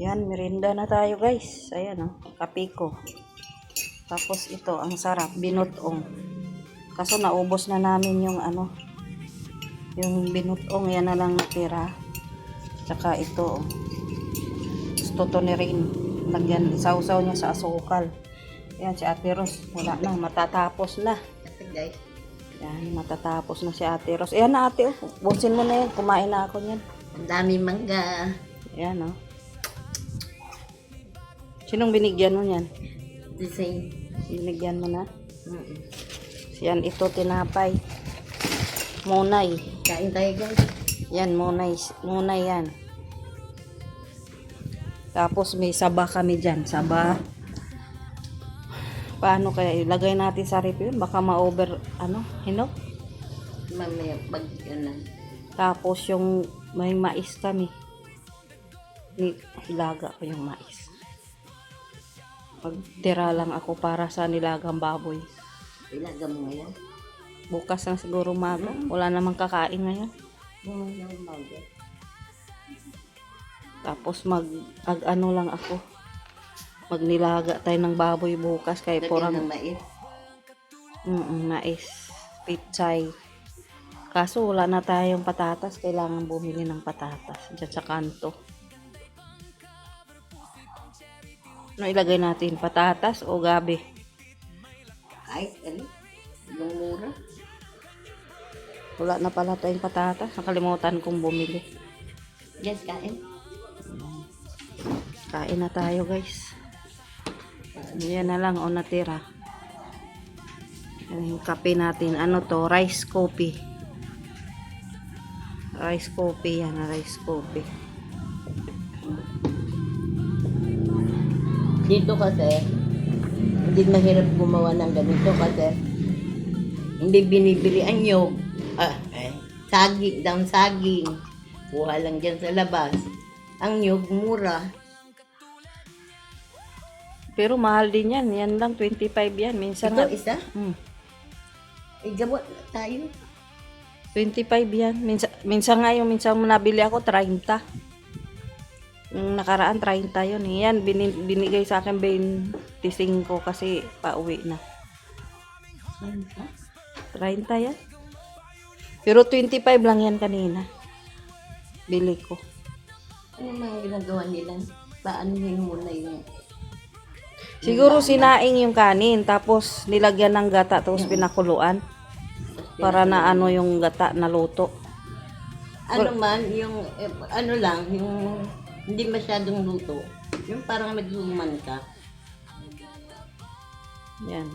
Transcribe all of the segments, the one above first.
Yan, merinda na tayo guys. Ayan o, kape ko. Tapos ito, ang sarap, binutong. Kaso naubos na namin yung ano, yung binutong, yan na lang natira. Tsaka ito, gusto ni rin. Lagyan, sausaw niya sa asukal. Yan, si Ate Ros, wala na, matatapos na. Guys, Yan, matatapos na si Ate Ros. Ayan na ate, busin mo na yan, kumain na ako niyan. ang dami mangga. Ayan o. Sinong binigyan mo yan? Design. Binigyan mo na? Yan, ito tinapay. Munay. Kain tayo guys. Yan, munay. Munay yan. Tapos may saba kami dyan. Saba. Paano kaya? Ilagay natin sa rep yun. Baka ma-over, hinog. Mamaya pag ano. Tapos yung may mais kami. Hilaga ko yung mais. Pagtira lang ako para sa nilagang baboy. Ilaga mo ngayon. Bukas na siguro maga. Wala namang kakain ngayon. Yung mangga. Tapos ano lang ako. Magnilaga tayo ng baboy bukas kay Lagyan porang ng mais. mais, pitsay. Kaso wala na tayong patatas, kailangan bumili ng patatas diyan sa kanto. Ano ilagay natin? Patatas o gabi? Kahit ano. Yung mura. Wala na pala tayong patatas. Nakalimutan kong bumili. Yes, kain. Kain na tayo guys. Yan na lang o natira. Yung kape natin. Ano to? Rice coffee. Rice coffee yan. Rice coffee. Dito kasi, hindi mahirap gumawa ng ganito kasi hindi binibili ang nyog. Saging, down saging. Kuha lang dyan sa labas. Ang nyog, mura. Pero mahal din yan. Yan lang 25 yan. Minsan Ito, nga. isa? Gawa tayo. 25 yan. Minsan nga yung minsan mo nabili ako 30. Yung nakaraan 30 yun. Yan binigay sa akin 25 kasi pauwi na. 30 yan. Pero 25 lang yan kanina. Bili ko. Ano mga ginagawa nila? Paano yun muna yung... Siguro sinaing yung kanin tapos nilagyan ng gata tapos pinakuluan para na ano yung gata na luto. Ano man, yung... ano lang, yung... Hindi masyadong luto. Yung parang nagsuman ka. Yan.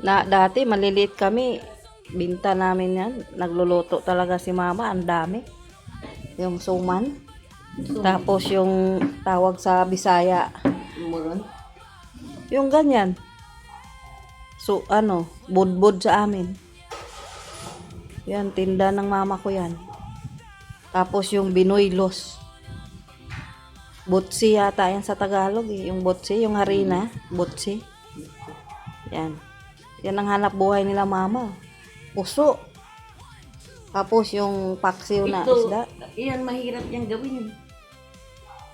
Dati maliliit kami, binta namin yan. Nagluluto talaga si mama, ang dami. Yung suman. Tapos yung tawag sa Bisaya. Muron. Yung ganyan. So, budbud sa amin. Yan, tinda ng mama ko yan. Tapos yung Binoylos. Butsi yata yan sa Tagalog eh. Yung butsi, yung harina. Butsi. Yan. Yan ang hanap buhay nila mama. Puso. Tapos yung paksiw na isda. Iyan, mahirap yung gawin.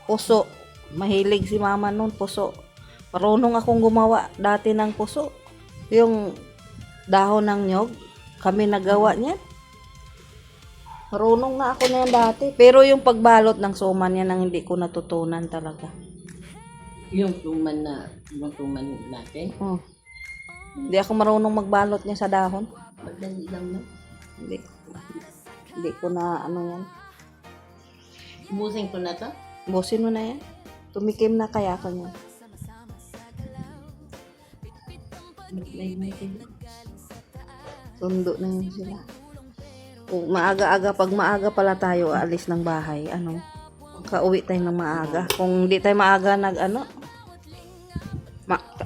Puso. Mahilig si mama nun, puso. Marunong akong gumawa dati ng puso. Yung dahon ng nyog, kami nagawa niyan. Marunong na ako na yan dati. Pero yung pagbalot ng suman yan ang hindi ko natutunan talaga. Yung tuman natin. Oh. Hindi ako marunong magbalot niya sa dahon. Pagdali lang na. Hindi ko na yan. Ubusin ko na to. Busin mo na yan. Tumikim na kaya ka niya. May sila. Tundo na yun sila. Kung maaga-aga, pag maaga pala tayo aalis ng bahay, kauwi tayo ng maaga. Kung hindi tayo maaga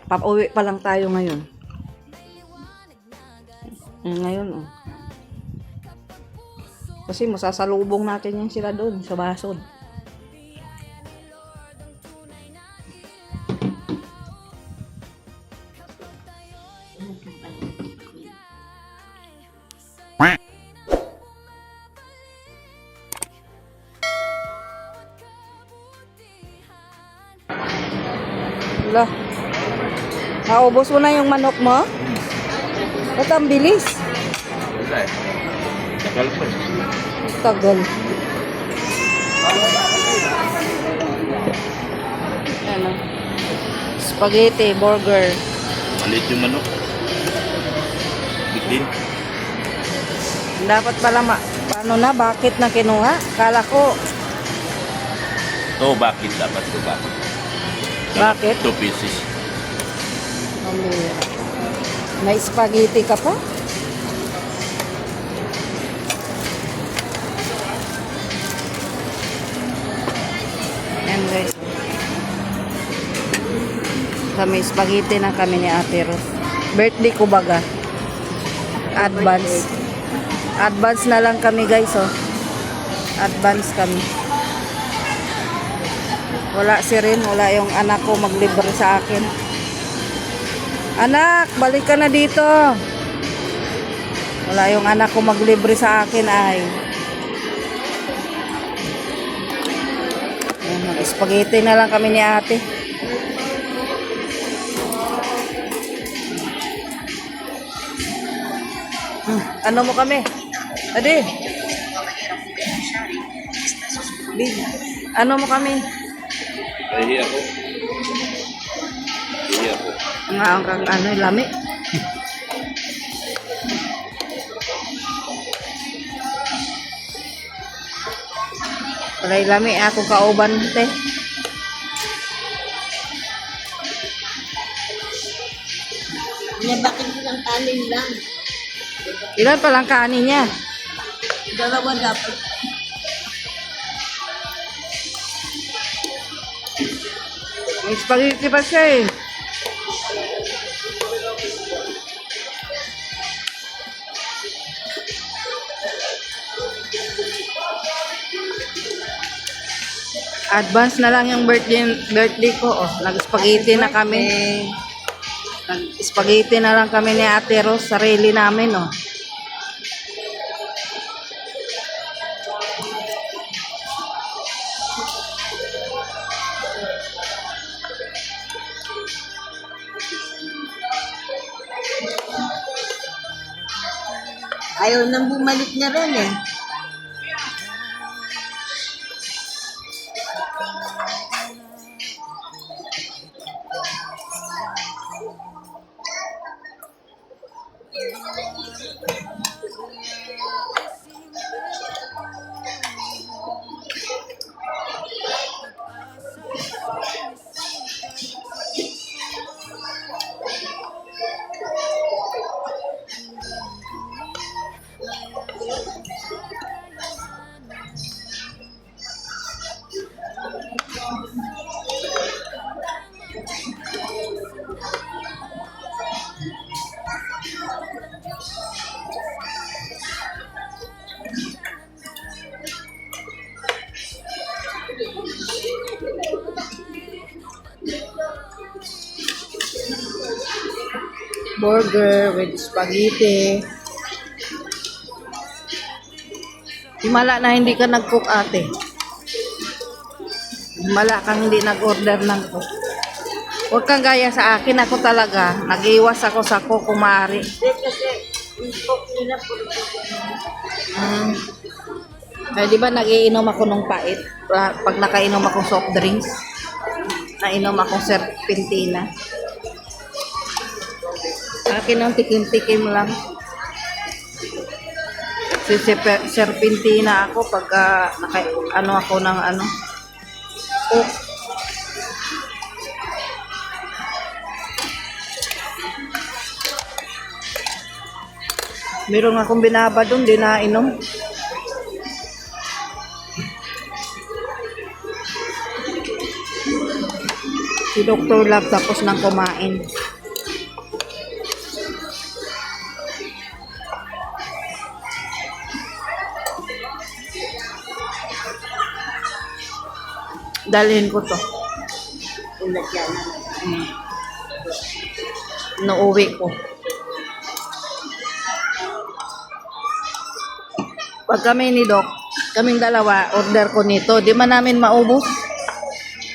pauwi pa lang tayo ngayon. Ngayon, Kasi masasalubong natin yan sila doon sa basod. Wala. Naubos mo na yung manok mo? Ba't ang bilis? Wala eh. Tagal pa eh. Tagal. Ano? Spaghetti, burger. Maliit yung manok. Bitin. Dapat pala paano na? Bakit na kinuha? Kala ko. Ito, bakit dapat ito? Bakit? Bakit? 2 pieces. May spaghetti ka pa? Ayan guys. Kami spaghetti na kami ni Ate Ros. Birthday ko baga. Advance. Advance na lang kami guys oh. Advance kami. Wala si Rin, wala yung anak ko maglibre sa akin. Anak, balik ka na dito. Wala yung anak ko maglibre sa akin ay. Mag-spaghetti na lang kami ni ate. Ano mo kami? Adi. Ano mo kami? Nahihi ako. Nahihi ako. Nga ang ano, lami. Palay lami akong kauban te. Bakit lang kanin lang? Ilan pa lang kanin niya? Dalawa dapat. May spaghetti pa siya eh. Advance na lang yung birthday ko. Oh, nag-spaghetti na kami. Nag-spaghetti na lang kami ni Ate Ros. Sarili namin, oh. Ayaw nang bumalik na rin eh. Burger with spaghetti. Himala na hindi ka nag-cook ate. Himala kang hindi nag-order ng cook. Huwag kang gaya sa akin. Ako talaga. Nag-iwas ako sa cook kung maaari. Kasi yung cook nila po. Ay, di ba nag-iinom ako ng pait? Pag nakainom akong soft drinks, nainom akong serpentina. Akin ang tikim-tikim lang. Serpentina ako pag ano ako ng ano. Cook. Meron akong binaba doon, di na inom. Si Dr. Love tapos nang kumain. Dalhin ko to. Ulat yan. Nauwi ko. Pag kami ni Doc, kaming dalawa, order ko nito. Di man namin maubos.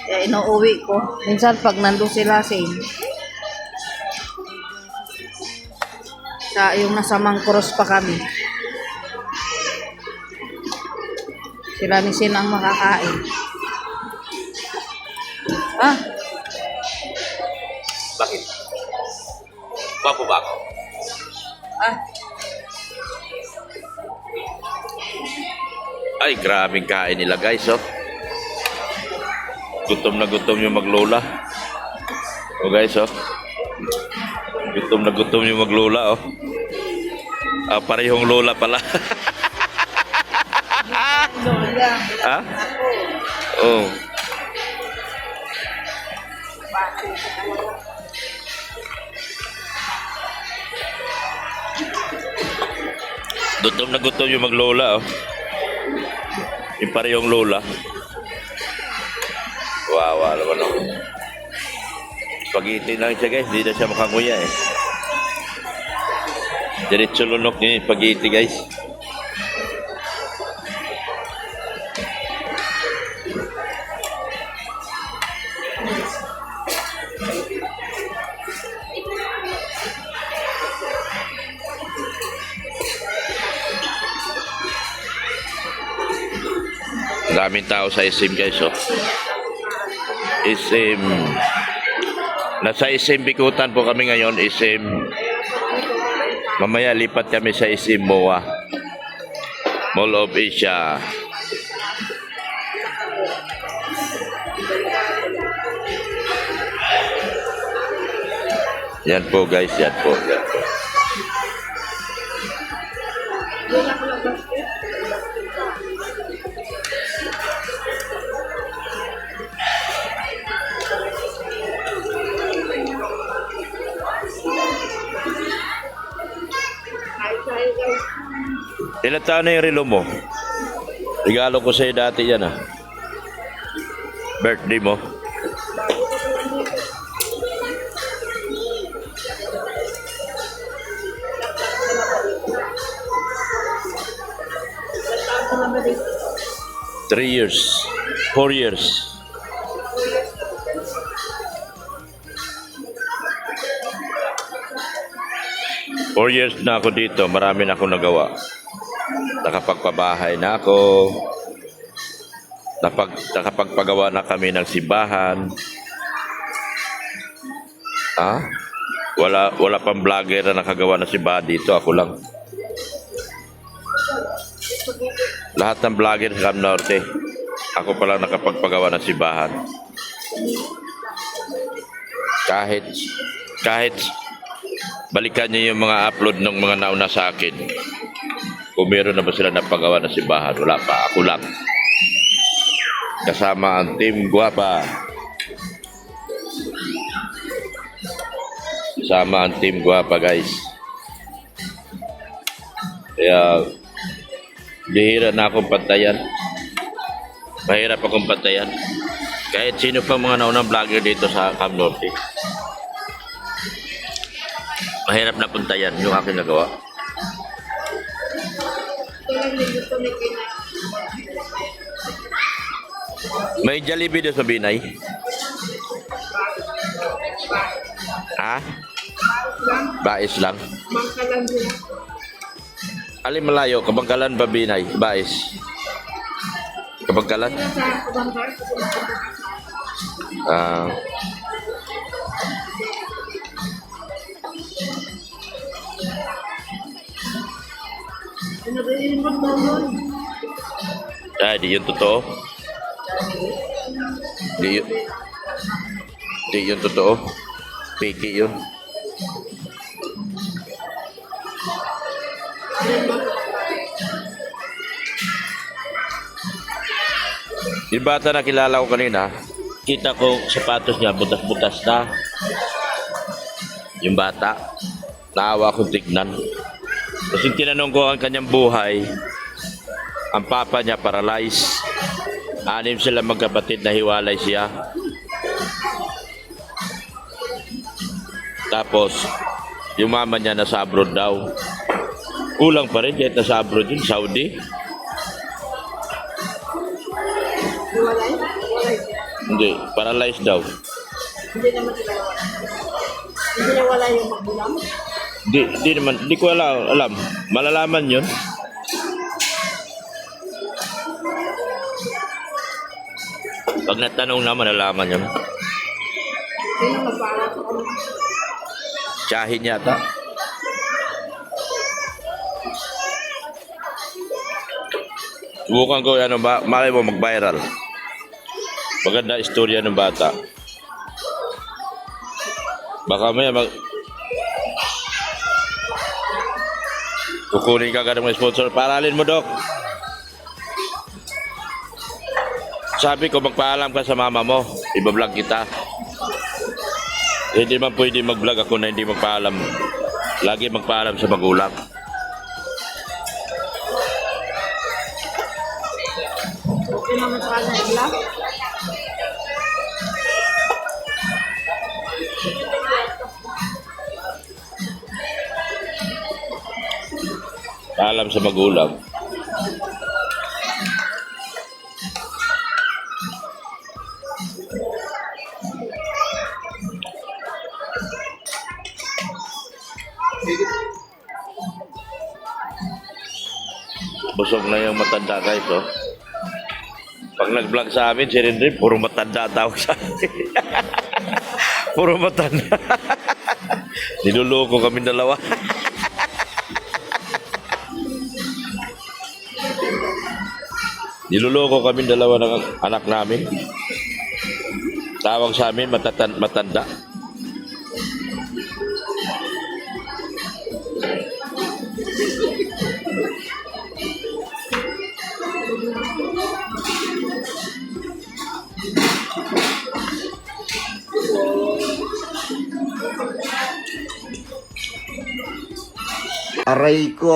Kaya inuuwi ko. Minsan pag nandun sila sa yung nasa Mangkuros pa kami. Sila ni Sin ang makakain. Ah, Bakit? Gwapo ba ako? ah. Ay, grabing kain nila guys, oh. Gutom na gutom yung maglola. Oh guys, oh. Gutom na gutom yung maglola, oh. Ah, parehong lola pala. Ha? Oh. Gutom na gutom yung maglola, oh. Yung parehong lola. Wawa naman ako. Spaghetti lang siya guys, hindi na siya makanguya eh. Diretso lunok niya yung spaghetti guys. Daming tao sa SM guys, oh. SM. Nasa SM Bikutan po kami ngayon, SM. Mamaya lipat kami sa SM MOA. Mall of Asia. Yan po guys, yan po, yan po. Ilan taon na yung relo mo? Regalo ko sa'yo dati yan, ah. Birthday mo. Three years. 4 years. Four years na ako dito. Marami na akong nagawa. Nakapagpabahay na ako. Nakapagpagawa na kami ng simbahan. Ah? Wala pang vlogger na nakagawa ng simbahan dito. Ako lang. Lahat ng vlogger sa Cam Norte. Ako pa lang nakapagpagawa ng simbahan. Kahit balikan niyo yung mga upload ng mga nauna sa akin. Kung meron na ba sila napagawa ng simbahan, wala pa. Ako lang. Kasama ang Team Guapa. Kasama ang Team Guapa, guys. Kaya, bihira na akong pantayan. Mahirap akong pantayan. Kahit sino pa mga naunang vlogger dito sa Cam Norte. Mahirap na pantayan yung aking nagawa. May Jollibee doon sa Binay? Ha? Bais lang? Alin malayo? Kabangkalan ba Binay? Bais? Kabangkalan? Ah... di yun totoo. Di yun totoo. Fake yun. Yung bata na kilala ko kanina, kita ko sapatos niya, butas-butas na. Yung bata, naawa kong tignan. Kasi tinanong ko ang kanyang buhay, ang papa niya paralyzed. 6 sila magkapatid na hiwalay siya. Tapos, yung mama niya nasa abroad daw. Kulang pa rin kahit nasa abroad yun, Saudi. Hindi, paralyzed daw. Hindi naman sila wala. Hindi niya wala yung magulang. Hindi naman, hindi ko alam. Malalaman yun. Pag natanong na, malalaman yun. Sino magpaalam sa kanya? Tsahin yata. Subukan ko, malay mo mag-viral. Maganda istorya ng bata. Baka may kukunin ka agad ng sponsor. Paralin mo, Dok. Sabi ko, magpaalam ka sa mama mo. Iba-vlog kita. Hindi man pwede mag-vlog ako na hindi magpaalam. Lagi magpaalam sa magulang. Okay naman sa kanya sila. Paalam sa magulang. Busog na yung matanda, guys, oh. Pag nag-vlog sa amin, si Rindrin, puro matanda tawag sa amin. Puro matanda. Niluloko kami dalawa. Niluloko kami dalawa ng anak namin. Tawag sa amin, matanda. Aray ko!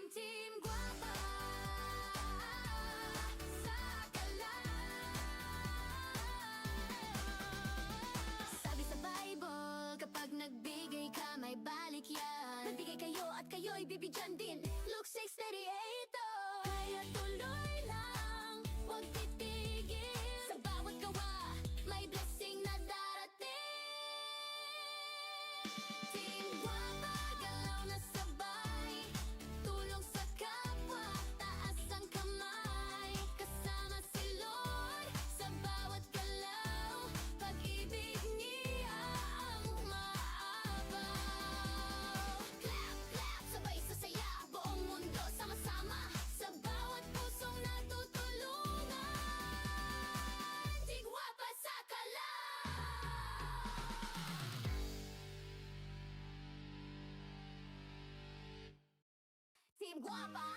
Team Guapa Sakala. Sabi sa Bible, kapag nagbigay ka may balik yan. Nagbigay kayo at kayo'y bibigyan din. Luke 6:38 oh. Kaya tuloy lang, huwag titigil. Sa bawat gawa, may blessing na darating. Team Guapa, galaw na sabay. Tulong sa kapwa, taas ang kamay. Kasama si Lord sa bawat galaw. Pag-ibig niya ang maabaw. Clap, clap, sabay sa saya. Buong mundo sama-sama. Sa bawat pusong natutulungan. Team Guapa Sakala. Team Guapa.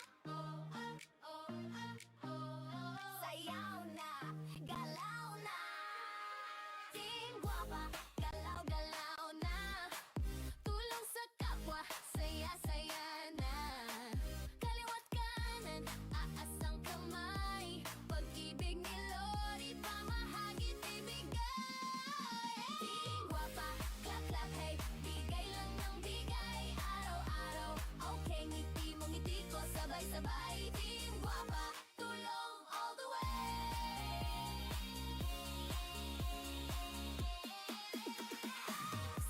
Sayaw na, galaw na. Team Guapa, galaw-galaw na. Tulong sa kapwa, saya-saya na. Kaliwat kanan, aas ang kamay. Pag-ibig ni Lord, ipamahagit ibigay. Team Guapa, clap clap hey, bigay lang ng bigay. Araw-araw, okay, ngiti mo ngiti ko, sabay-sabay. Team Guapa, tulong all the way.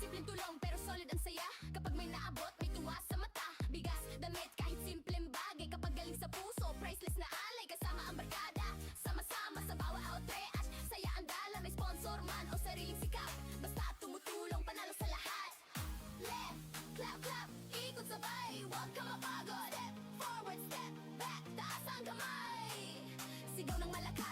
Simpleng tulong pero solid ang saya. Kapag may naabot, may tuwa sa mata. Bigas, damit, kahit simpleng bagay. Kapag galing sa puso, priceless na alay. Kasama ang barkada, sama-sama sa bawat outreach. Saya ang dala, may sponsor man o sariling sikap. Basta tumutulong, panalo sa lahat. Left, clap, clap, ikot sabay. Huwag ka mapagod. Forward step, back, taas ang kamay. Sigaw ng malakas.